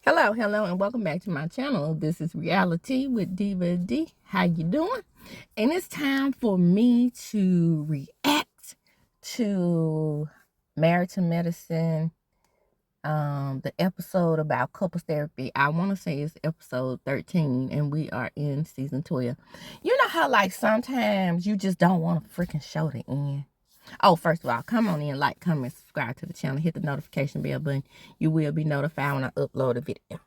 Hello, and welcome back to my channel. This is Reality with Diva D. How you doing? And it's time for me to react to Married to Medicine, the episode about couples therapy. I want to say it's episode 13, and we are in season 12. You know how, like, sometimes you just don't want to freaking show the end? Oh, first of all, come on in, like, comment, subscribe to the channel, hit the notification bell button. You will be notified when I upload a video.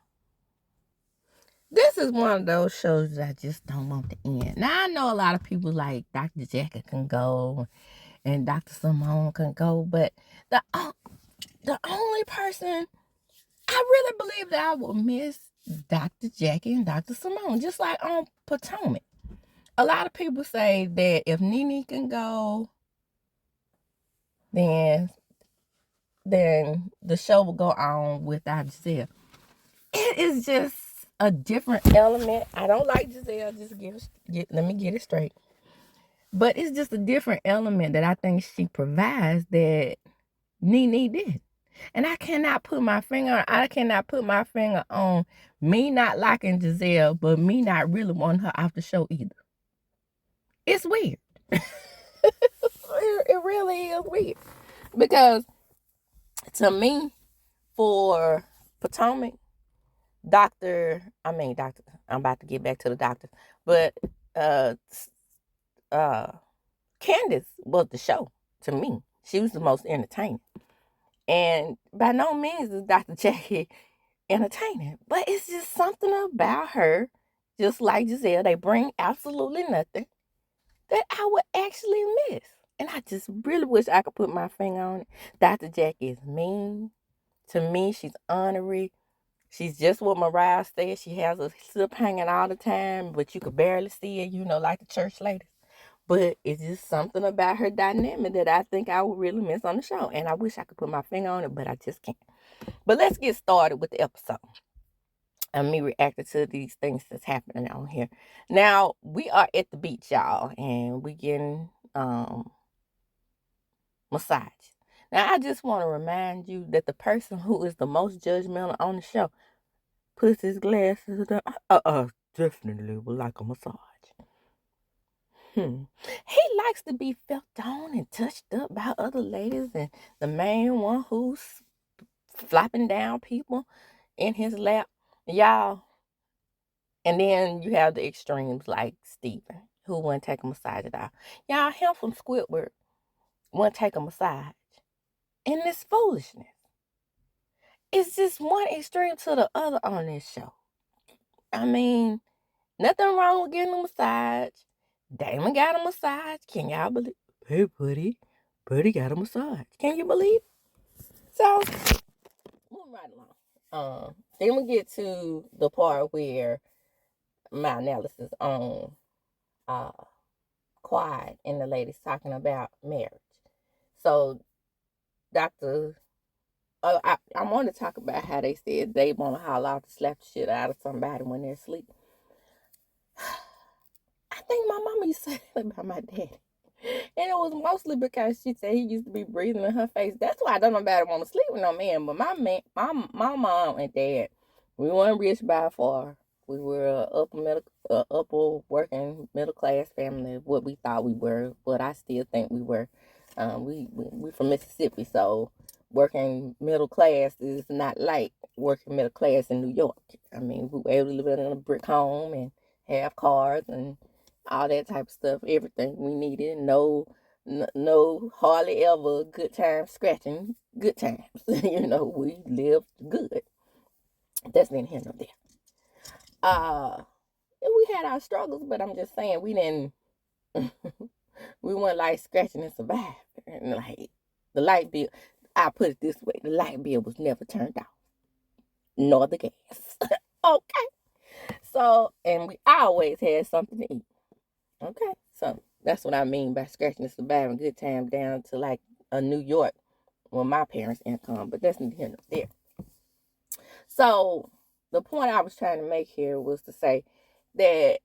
This is one of those shows that I just don't want to end. Now, I know a lot of people like Dr. Jackie can go and Dr. Simone can go, but the only person I really believe that I will miss Dr. Jackie and Dr. Simone, just like on Potomac. A lot of people say that if Nene can go, then the show will go on without Giselle. It is just a different element. I don't like Giselle. Let me get it straight. But it's just a different element that I think she provides that Nene did. And I cannot put my finger on me not liking Giselle, but me not really wanting her off the show either. It's weird. It really is weird. Because to me, for Potomac, I'm about to get back to the doctor, but uh uh Candace was the show to me. She was the most entertaining. And by no means is Dr. Jackie entertaining, but it's just something about her, just like Giselle, they bring absolutely nothing that I would actually miss. And I just really wish I could put my finger on it. Dr. Jackie is mean. To me, she's honorary. She's just what Mariah said. She has a slip hanging all the time, but you could barely see it, like the church ladies. But it's just something about her dynamic that I think I would really miss on the show. And I wish I could put my finger on it, but I just can't. But let's get started with the episode. And me reacting to these things that's happening on here. Now, we are at the beach, y'all, and we getting massage. Now, I just want to remind you that the person who is the most judgmental on the show puts his glasses down. Definitely would like a massage. He likes to be felt on and touched up by other ladies, and the main one who's flopping down people in his lap, y'all. And then you have the extremes like Steven, who wouldn't take a massage at all. Y'all, him from Squidward wouldn't take a massage. And this foolishness. It's just one extreme to the other on this show. I mean, nothing wrong with getting a massage. Damon got a massage. Can y'all believe? Hey, Buddy got a massage. Can you believe? So, moving right along. Then we get to the part where my analysis on Quiet and the ladies talking about marriage. So, Dr. I want to talk about how they said they want to holler out to slap the shit out of somebody when they're asleep. I think my mama used to say that about my daddy. And it was mostly because she said he used to be breathing in her face. That's why I don't know about it want to sleep with no man. But my mom and dad, we weren't rich by far. We were upper working middle class family. What we thought we were, but I still think we were. We from Mississippi, so working middle class is not like working middle class in New York. I mean, we were able to live in a brick home and have cars and all that type of stuff, everything we needed. No, hardly ever good times scratching good times. We lived good. That's neither here nor there. We had our struggles, but I'm just saying we didn't. We weren't like scratching and surviving. And like the light bill, I put it this way: the light bill was never turned off, nor the gas. Okay. So, and we always had something to eat. Okay, so that's what I mean by scratching and surviving good time down to like a New York with my parents' income, but that's neither here nor there. So the point I was trying to make here was to say that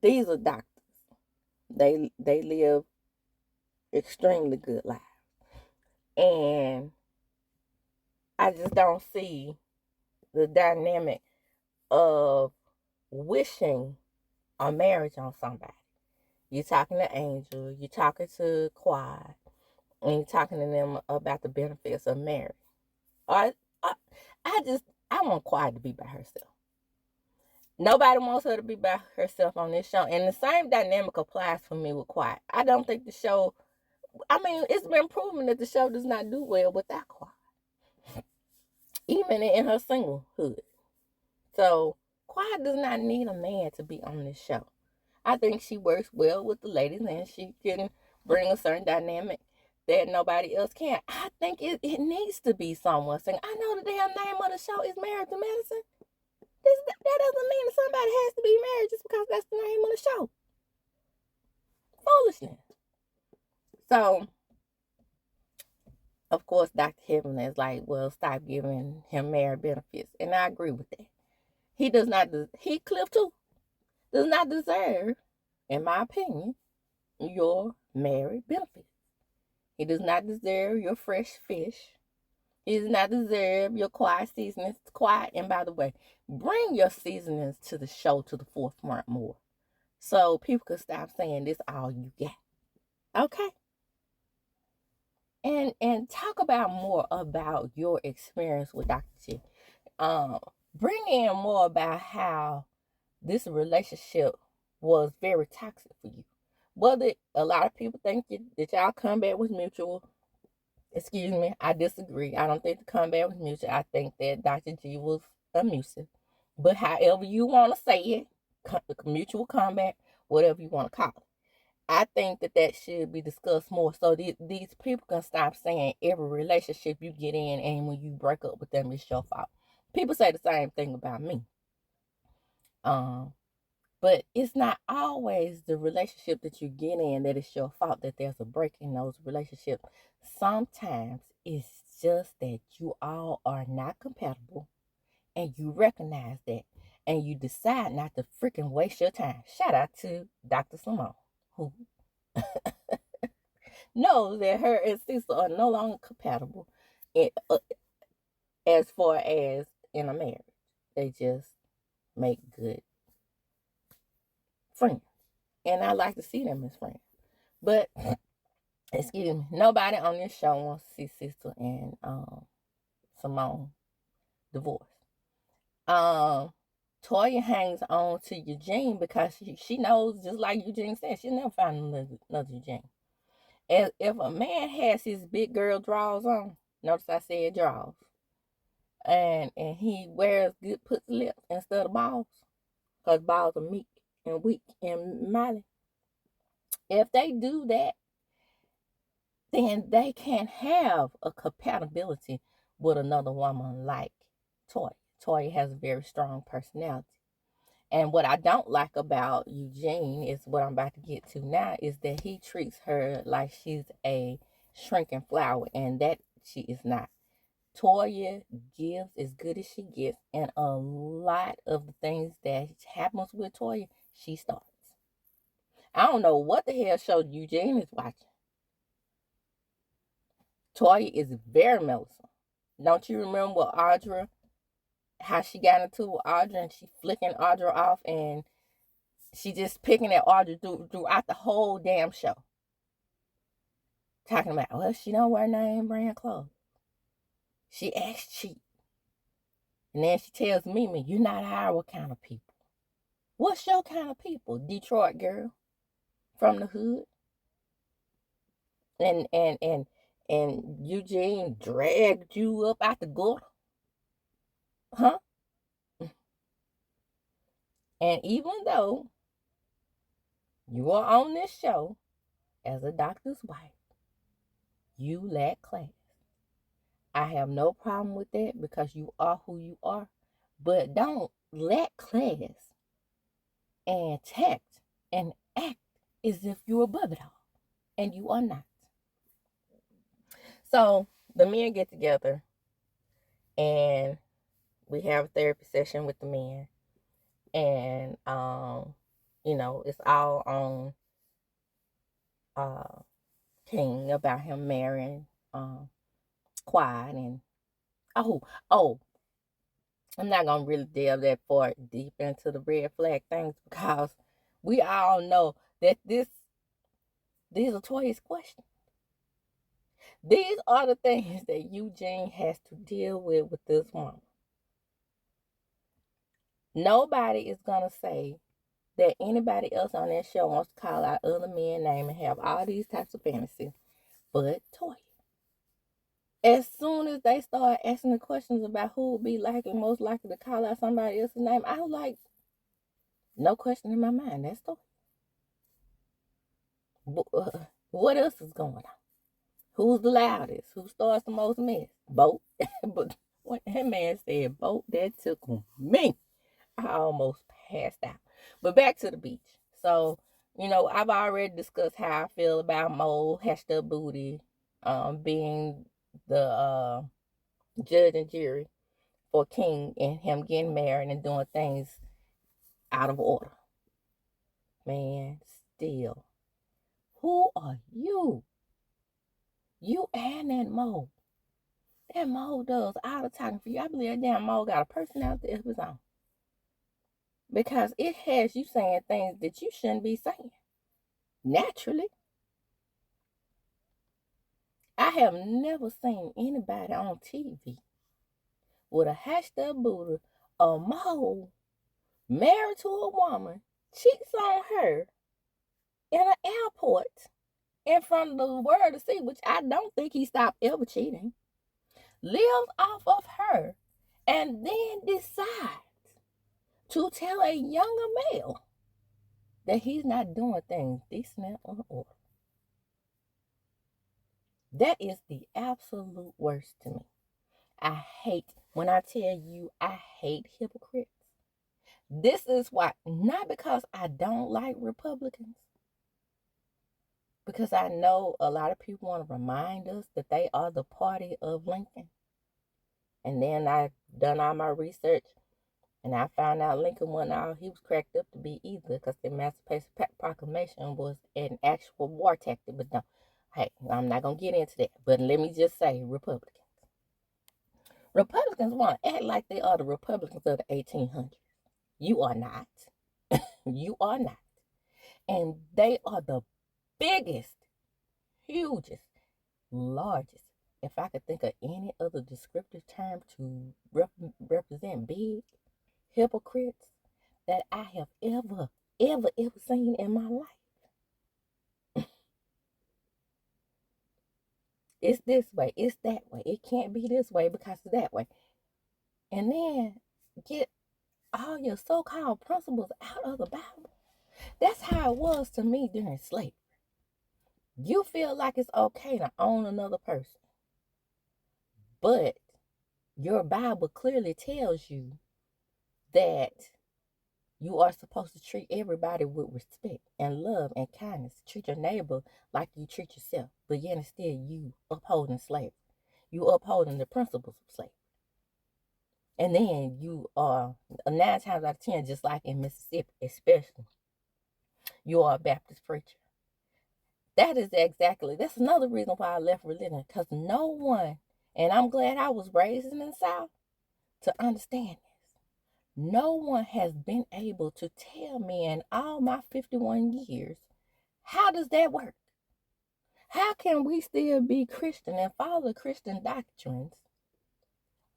these are doctors. They live extremely good lives, and I just don't see the dynamic of wishing a marriage on somebody. You talking to Angel, you talking to Quad, and you talking to them about the benefits of marriage. I, I, I want Quad to be by herself. Nobody wants her to be by herself on this show, and the same dynamic applies for me with Quad. I don't think the show. I mean, it's been proven that the show does not do well without Quad, even in her singlehood. So Quad does not need a man to be on this show. I think she works well with the ladies, and she can bring a certain dynamic that nobody else can. I think it needs to be someone saying, I know the damn name of the show is Married to Medicine. That doesn't mean that somebody has to be married just because that's the name of the show. Foolishness. So, of course, Dr. Heaven is like, well, stop giving him married benefits. And I agree with that. He does not, he, Cliff too, does not deserve, in my opinion, your married benefits. He does not deserve your fresh fish. He does not deserve your quiet seasonings. Quiet, and by the way, bring your seasonings to the show to the forefront more, so people can stop saying this all you got. Okay. And talk about more about your experience with Dr. G. Bring in more about how this relationship was very toxic for you. Whether a lot of people think that y'all comeback was mutual. Excuse me, I disagree. I don't think the comeback was mutual. I think that Dr. G was abusive. But however you want to say it, mutual comeback, whatever you want to call it. I think that should be discussed more, so these people can stop saying every relationship you get in and when you break up with them it's your fault. People say the same thing about me. But it's not always the relationship that you get in that it's your fault that there's a break in those relationships. Sometimes it's just that you all are not compatible and you recognize that and you decide not to freaking waste your time. Shout out to Dr. Simone, who knows that her and Cecil are no longer compatible as far as in a marriage. They just make good friends. And I like to see them as friends. But, excuse me, nobody on this show wants to see Cecil and Simone divorced. Toya hangs on to Eugene because she knows, just like Eugene said, she'll never find another Eugene. If a man has his big girl drawers on, notice I said drawers, and he wears good pussy lips instead of balls, because balls are meek and weak and mighty. If they do that, then they can have a compatibility with another woman like Toya. Toya has a very strong personality. And what I don't like about Eugene is what I'm about to get to now is that he treats her like she's a shrinking flower, and that she is not. Toya gives as good as she gets, and a lot of the things that happens with Toya, she starts. I don't know what the hell show Eugene is watching. Toya is very meddlesome. Don't you remember what Audra, how she got into it with Audra and she flicking Audra off and she just picking at Audra throughout the whole damn show. Talking about, well, she don't wear name brand clothes. She acts cheap. And then she tells Mimi, you're not our kind of people. What's your kind of people? Detroit girl from the hood. And Eugene dragged you up out the gutter. Huh? And even though you are on this show as a doctor's wife, you lack class. I have no problem with that because you are who you are. But don't lack class and tact and act as if you're above it all. And you are not. So the men get together and we have a therapy session with the men. And it's all on King about him marrying Quad and oh I'm not gonna really delve that far deep into the red flag things because we all know that these are Toya's questions. These are the things that Eugene has to deal with this woman. Nobody is gonna say that anybody else on that show wants to call out other men's name and have all these types of fantasies, but Toya. As soon as they start asking the questions about who would be likely most likely to call out somebody else's name, I was like, no question in my mind. That's Toya. What else is going on? Who's the loudest? Who starts the most mess? Boat. But what that man said, boat, that took me. I almost passed out. But back to the beach. So, I've already discussed how I feel about Mo Hashed Up Booty being the judge and jury for King and him getting married and doing things out of order. Man, still. Who are you? You and that Mo. That Mo does all the talking for you. I believe that damn Mo got a personality of his own. Because it has you saying things that you shouldn't be saying. Naturally. I have never seen anybody on TV with a hashed up booty, a Mo married to a woman, cheats on her in an airport in front of the world to see, which I don't think he stopped ever cheating, lives off of her, and then decides to tell a younger male that he's not doing things decent or order. That is the absolute worst to me. I hate, when I tell you I hate hypocrites. This is why, not because I don't like Republicans, because I know a lot of people want to remind us that they are the party of Lincoln. And then I've done all my research and I found out Lincoln wasn't all he was cracked up to be either, because the Emancipation Proclamation was an actual war tactic. But no, hey, I'm not going to get into that. But let me just say, Republicans want to act like they are the Republicans of the 1800s. You are not. You are not. And they are the biggest, hugest, largest, if I could think of any other descriptive term to represent big, hypocrites that I have ever seen in my life. It's this way, it's that way. It can't be this way because it's that way. And then get all your so-called principles out of the Bible. That's how it was to me during slavery. You feel like it's okay to own another person, but your Bible clearly tells you that you are supposed to treat everybody with respect and love and kindness. Treat your neighbor like you treat yourself, but yet and still you upholding slavery. You upholding the principles of slavery. And then you are 9 times out of 10, just like in Mississippi, especially, you are a Baptist preacher. That's another reason why I left religion, because no one, and I'm glad I was raised in the South to understand this. No one has been able to tell me in all my 51 years, how does that work? How can we still be Christian and follow Christian doctrines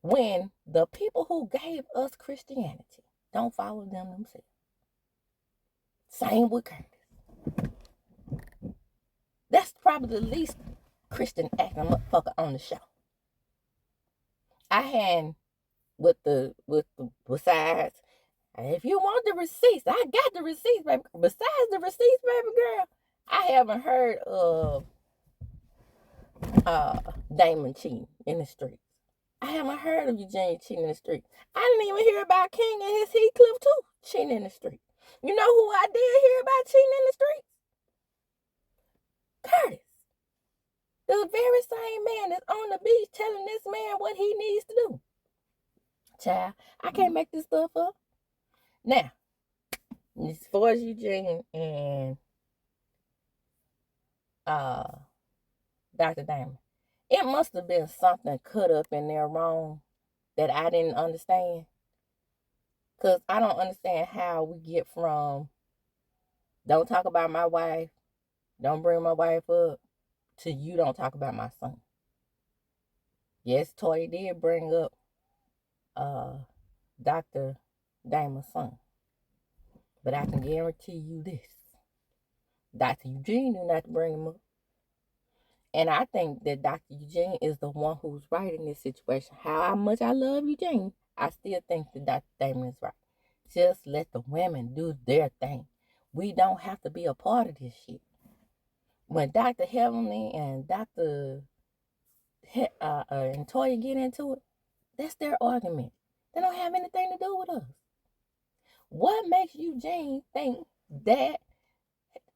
when the people who gave us Christianity don't follow them themselves? Same with Curtis. That's probably the least Christian acting motherfucker on the show. I had besides, if you want the receipts, I got the receipts, baby. Besides the receipts, baby girl, I haven't heard of Damon cheating in the streets. I haven't heard of Eugene cheating in the streets. I didn't even hear about King and his Heathcliff too cheating in the streets. You know who I did hear about cheating in the streets? Curtis. The very same man that's on the beach telling this man what he needs to do. Child, I can't make this stuff up. Now, as far as Eugene and Dr. Damon, it must have been something cut up in there wrong that I didn't understand. Because I don't understand how we get from don't talk about my wife, don't bring my wife up, to you don't talk about my son. Yes, Toya did bring up uh Dr. Damon's son. But I can guarantee you this. Dr. Eugene did not bring him up. And I think that Dr. Eugene is the one who's right in this situation. How much I love Eugene, I still think that Dr. Damon is right. Just let the women do their thing. We don't have to be a part of this shit. When Dr. Heavenly and Dr. And Toya get into it, that's their argument. They don't have anything to do with us. What makes Eugene think that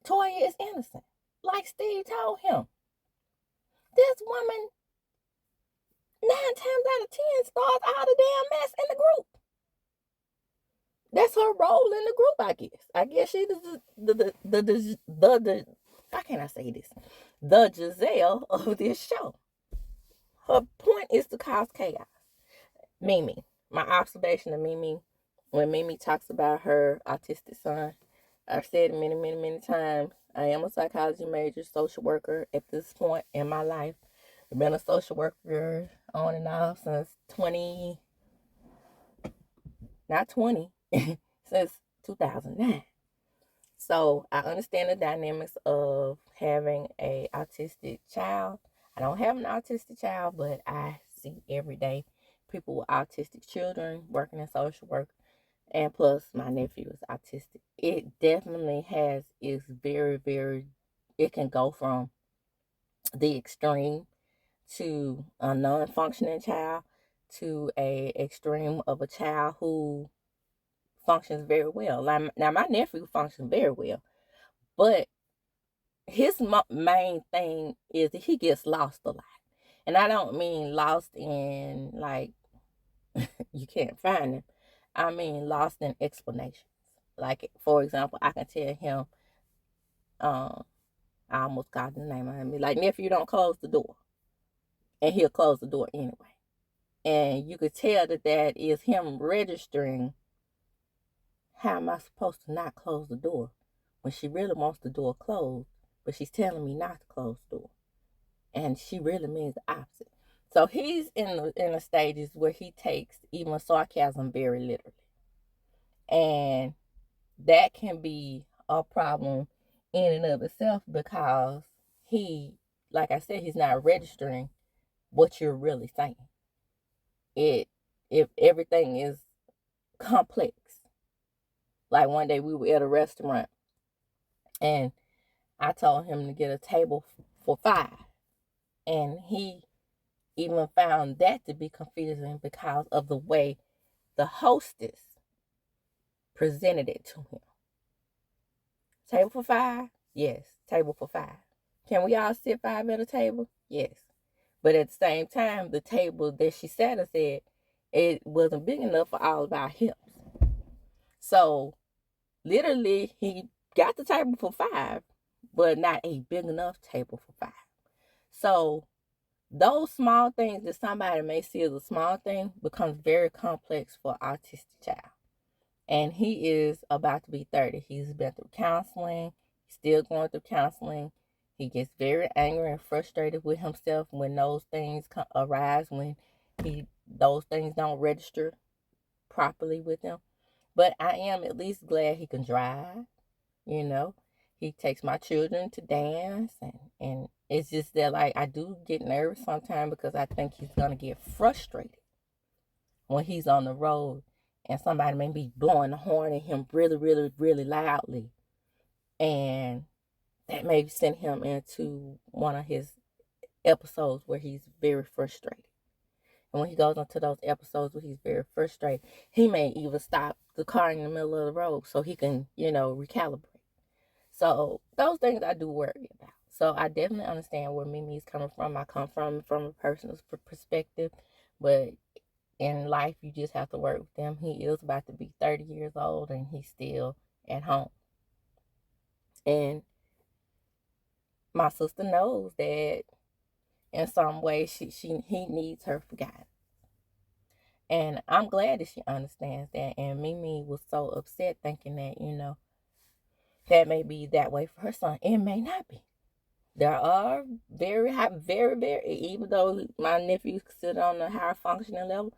Toya is innocent? Like Steve told him, this woman 9 times out of 10 starts all the damn mess in the group. That's her role in the group, I guess. I guess she's the how can I say this? The Giselle of this show. Her point is to cause chaos. Mimi, my observation of Mimi, when Mimi talks about her autistic son, I've said it many, many, many times. I am a psychology major, social worker at this point in my life. I've been a social worker on and off since not 20, since 2009. So I understand the dynamics of having a autistic child. I don't have an autistic child, but I see every day people with autistic children working in social work, and plus my nephew is autistic. It definitely is very, very, it can go from the extreme to a non-functioning child to a extreme of a child who functions very well. Now my nephew functions very well, but his main thing is that he gets lost a lot. And I don't mean lost in like you can't find him. I mean lost in explanations. Like for example, I can tell him, I almost got the name of him. Like, nephew, don't close the door, and he'll close the door anyway. And you could tell that is him registering. How am I supposed to not close the door when she really wants the door closed, but she's telling me not to close the door, and she really means the opposite. So he's in the stages where he takes even sarcasm very literally, and that can be a problem in and of itself because he, like I said, he's not registering what you're really saying. If everything is complex. Like one day we were at a restaurant and I told him to get a table for 5. And he even found that to be confusing because of the way the hostess presented it to him. Table for 5? Yes, table for 5. Can we all sit 5 at a table? Yes. But at the same time, the table that she sat us at, it wasn't big enough for all of our hips. So literally, he got the table for 5, but not a big enough table for 5. So those small things that somebody may see as a small thing becomes very complex for an autistic child. And he is about to be 30. He's been through counseling. He's still going through counseling. He gets very angry and frustrated with himself when those things arise, when those things don't register properly with him. But I am at least glad he can drive. You know, he takes my children to dance, and it's just that, like, I do get nervous sometimes because I think he's gonna get frustrated when he's on the road and somebody may be blowing the horn at him really, really, really loudly, and that may send him into one of his episodes where he's very frustrated. And when he goes into those episodes where he's very frustrated, he may even stop the car in the middle of the road so he can, recalibrate. So those things I do worry about. So I definitely understand where Mimi is coming from. I come from a personal perspective, but in life you just have to work with them. He is about to be 30 years old and he's still at home. And my sister knows that in some way he needs her for guidance. And I'm glad that she understands that. And Mimi was so upset thinking that, that may be that way for her son. It may not be. There are very high, very, very, even though my nephew's considered on the higher functioning level,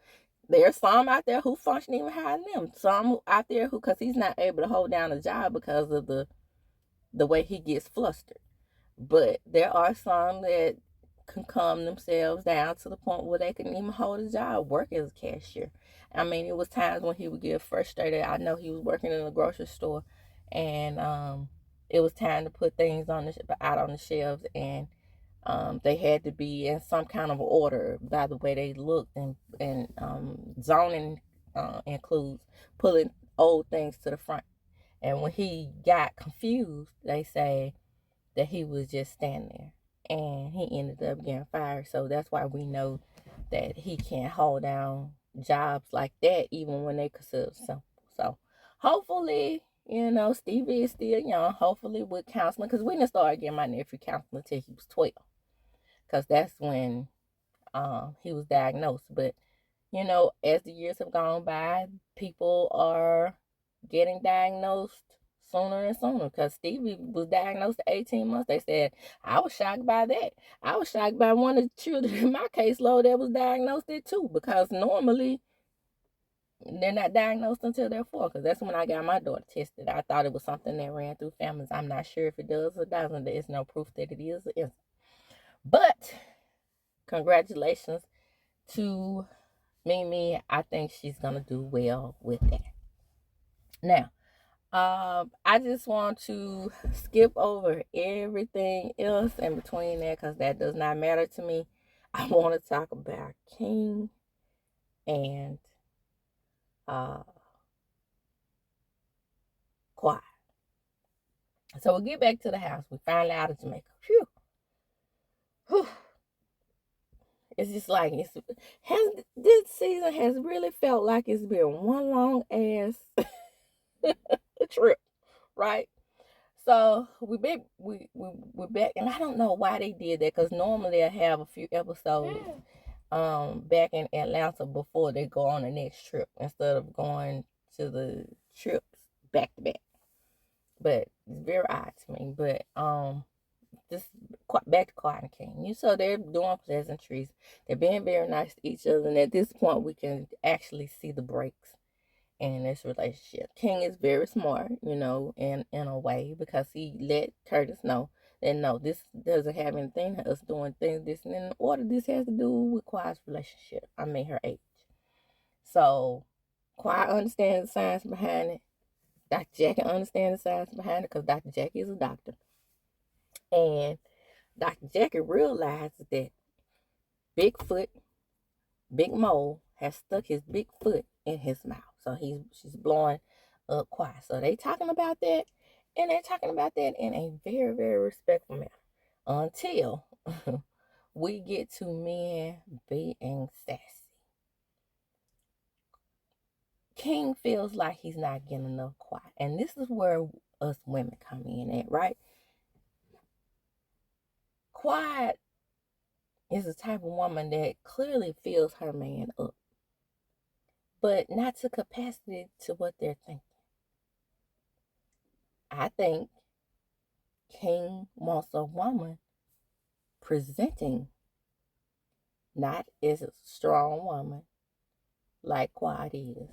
there's some out there who function even higher than them. Some out there who, because he's not able to hold down a job because of the way he gets flustered. But there are some that can calm themselves down to the point where they can even hold a job, work as a cashier. I mean, it was times when he would get frustrated. I know he was working in a grocery store, and it was time to put things out on the shelves, and they had to be in some kind of order by the way they looked, and zoning includes pulling old things to the front. And when he got confused, they say that he was just standing there, and he ended up getting fired. So that's why we know that he can't hold down jobs like that, even when they consider simple. So hopefully, Stevie is still young. Hopefully with counseling, because we didn't start getting my nephew counseling until he was 12, because that's when he was diagnosed. But as the years have gone by, people are getting diagnosed sooner and sooner, because Stevie was diagnosed at 18 months. They said, I was shocked by that. I was shocked by one of the children in my caseload that was diagnosed at 2, because normally they're not diagnosed until they're 4, because that's when I got my daughter tested. I thought it was something that ran through families. I'm not sure if it does or doesn't. There's no proof that it is or isn't. But congratulations to Mimi. I think she's going to do well with that. Now, I just want to skip over everything else in between there, because that does not matter to me. I want to talk about King and Quiet. So we'll get back to the house. We finally out of Jamaica. Phew. Whew. It's just like this season has really felt like it's been one long ass trip, right? So we're back, and I don't know why they did that, because normally they'll have a few episodes back in Atlanta before they go on the next trip, instead of going to the trips back to back. But it's very odd to me. But just back to Quiet and King. So they're doing pleasantries. They're being very nice to each other, and at this point we can actually see the breaks in this relationship. King is very smart, in a way, because he let Curtis know that no, this doesn't have anything to us doing things this and in order. This has to do with Quiet's relationship. I mean her age. So Quiet understands the science behind it. Dr. Jackie understands the science behind it, because Dr. Jackie is a doctor. And Dr. Jackie realizes that Bigfoot, Big Mole, has stuck his big foot in his mouth. So she's blowing up Quiet. So they talking about that, and they're talking about that in a very, very respectful manner, until we get to men being sassy. King feels like he's not getting enough Quiet, and this is where us women come in at, right? Quiet is the type of woman that clearly fills her man up, but not to capacity to what they're thinking. I think King wants a woman presenting not as a strong woman like Quiet is.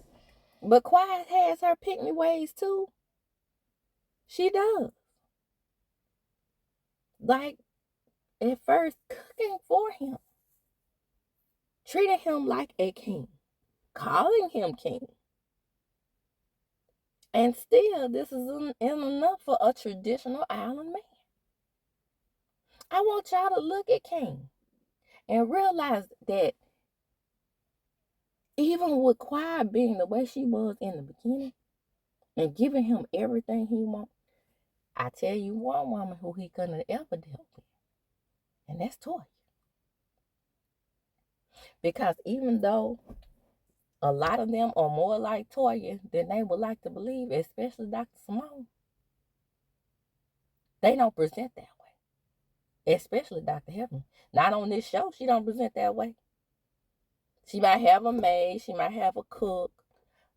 But Quiet has her pick me ways too. She does. Like, at first, cooking for him, treating him like a king, calling him king. And still, this isn't enough for a traditional island man. I want y'all to look at King and realize that even with Quiet being the way she was in the beginning and giving him everything he wants, I tell you one woman who he couldn't have ever dealt with, and that's Toya. Because even though a lot of them are more like Toya than they would like to believe, especially Dr. Simone, they don't present that way. Especially Dr. Heaven. Not on this show, she don't present that way. She might have a maid, she might have a cook,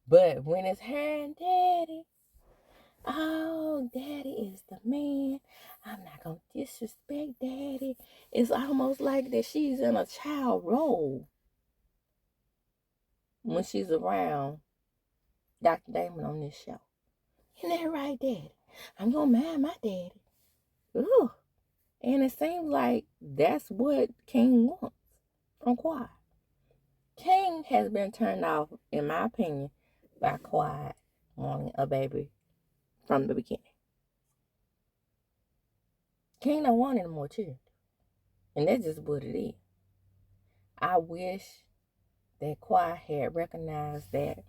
but when it's her and daddy, oh, daddy is the man. I'm not going to disrespect daddy. It's almost like that she's in a child role when she's around Dr. Damon on this show. Isn't that right, daddy? I'm going to mind my daddy. Ooh. And it seems like that's what King wants from Quiet. King has been turned off, in my opinion, by Quiet wanting a baby from the beginning. King don't want any more children. And that's just what it is. I wish that Quiet had recognized that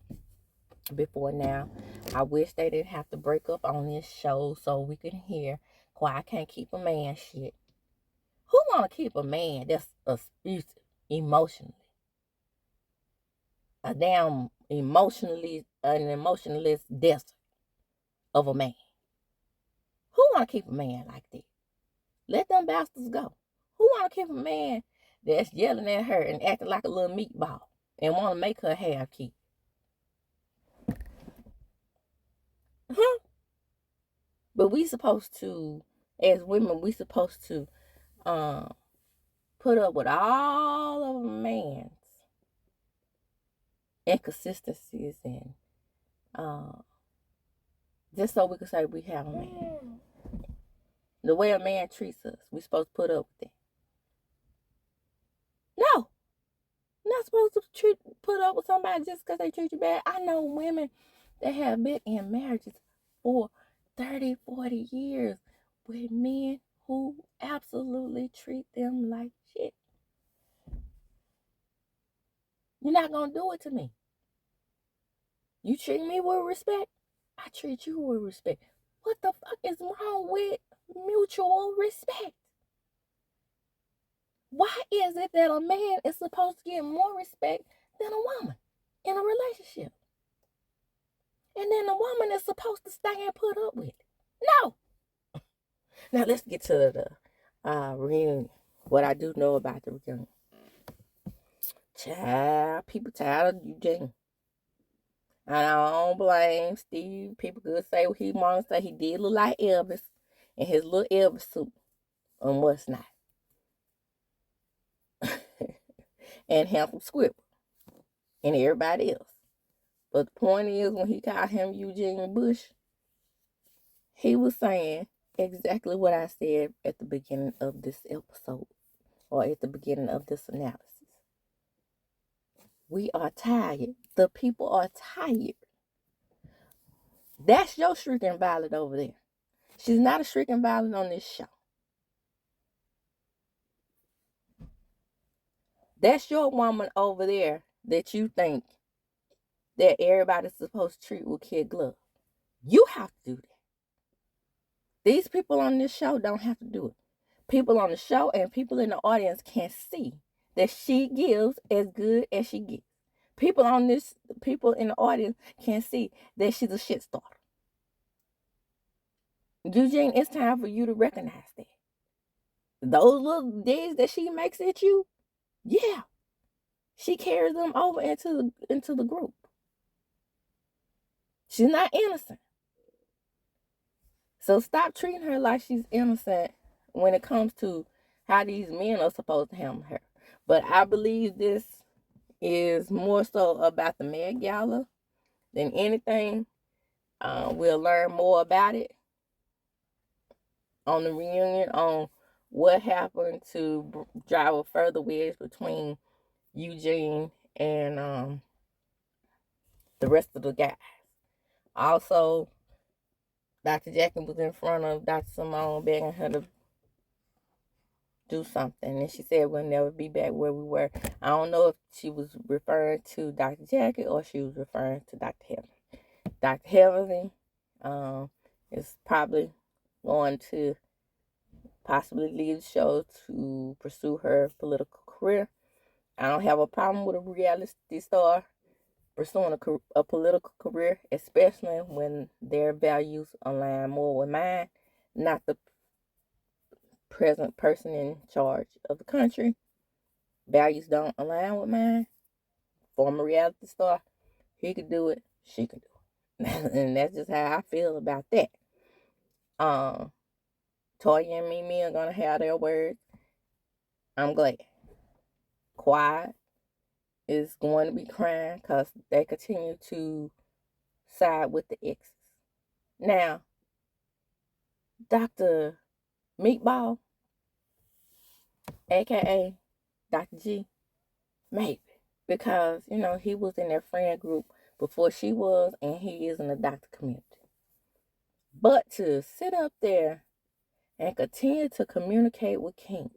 before now. I wish they didn't have to break up on this show so we could hear Quiet can't keep a man shit. Who want to keep a man that's abusive emotionally? A damn an emotionless desert of a man. Who want to keep a man like that? Let them bastards go. Who want to keep a man that's yelling at her and acting like a little meatball and want to make her have kids? Huh? But we supposed to, as women, we supposed to put up with all of a man's inconsistencies and just so we can say we have a man. The way a man treats us, we supposed to put up with it. No, not supposed to put up with somebody just because they treat you bad. I know women that have been in marriages for 30, 40 years with men who absolutely treat them like shit. You're not going to do it to me. You treat me with respect, I treat you with respect. What the fuck is wrong with mutual respect? Why is it that a man is supposed to get more respect than a woman in a relationship? And then the woman is supposed to stay and put up with it. No. Now let's get to the reunion. What I do know about the reunion. Child, people tired of Eugene. And I don't blame Steve. People could say what he wants to say. He did look like Elvis in his little Elvis suit. And what's not. And Handsome Squibble. And everybody else. But the point is, when he called him Eugene Bush, he was saying exactly what I said at the beginning of this episode, or at the beginning of this analysis. We are tired. The people are tired. That's your shrieking violet over there. She's not a shrieking violet on this show. That's your woman over there that you think that everybody's supposed to treat with kid glove. You have to do that. These people on this show don't have to do it. People on the show and people in the audience can see that she gives as good as she gets. People in the audience can see that she's a shit starter. Eugene, it's time for you to recognize that. Those little digs that she makes at you, yeah, she carries them over into the group. She's not innocent. So stop treating her like she's innocent when it comes to how these men are supposed to handle her. But I believe this is more so about the Met Gala than anything. We'll learn more about it on the reunion, on what happened to drive a further wedge between Eugene and the rest of the guys. Also, Dr. Jackie was in front of Dr. Simone begging her to do something. And she said we'll never be back where we were. I don't know if she was referring to Dr. Jackie or she was referring to Dr. Heavenly. Dr. Heavenly is probably going to possibly leave the show to pursue her political career. I don't have a problem with a reality star pursuing a political career, especially when their values align more with mine, not the present person in charge of the country. Values don't align with mine. former reality star. He could do it. She could do it. And that's just how I feel about that. Toya and Mimi are gonna have their words. I'm glad. Quiet is going to be crying because they continue to side with the exes. Now, Dr. Meatball, aka Dr. G, maybe. Because, he was in their friend group before she was, and he is in the doctor community. But to sit up there and continue to communicate with King.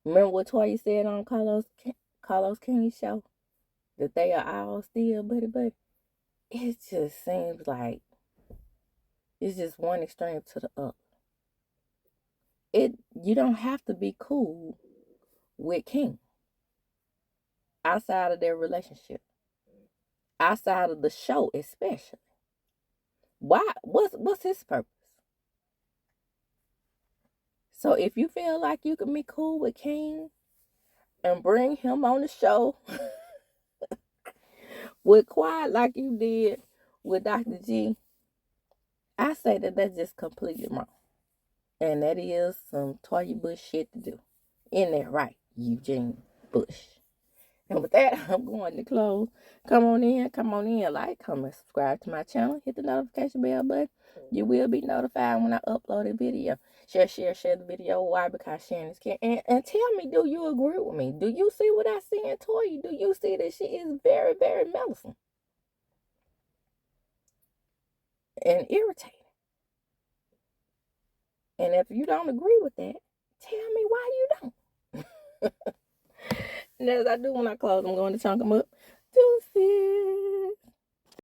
Remember what Toya said on Carlos King's show? That they are all still buddy. It just seems like it's just one extreme to the other. You don't have to be cool with King outside of their relationship, outside of the show especially. Why? What's his purpose? So if you feel like you can be cool with King and bring him on the show with Quiet like you did with Dr. G, I say that that's just completely wrong. And that is some Toya Bush shit to do. In there, right, Eugene Bush. And with that, I'm going to close. Come on in, like, comment, subscribe to my channel, hit the notification bell button. You will be notified when I upload a video. Share the video. Why? Because sharing is caring. And tell me, do you agree with me? Do you see what I see in Toya? Do you see that she is very, very meddlesome and irritating? And if you don't agree with that, tell me why you don't. And as I do when I close, I'm going to chunk them up. Deuces.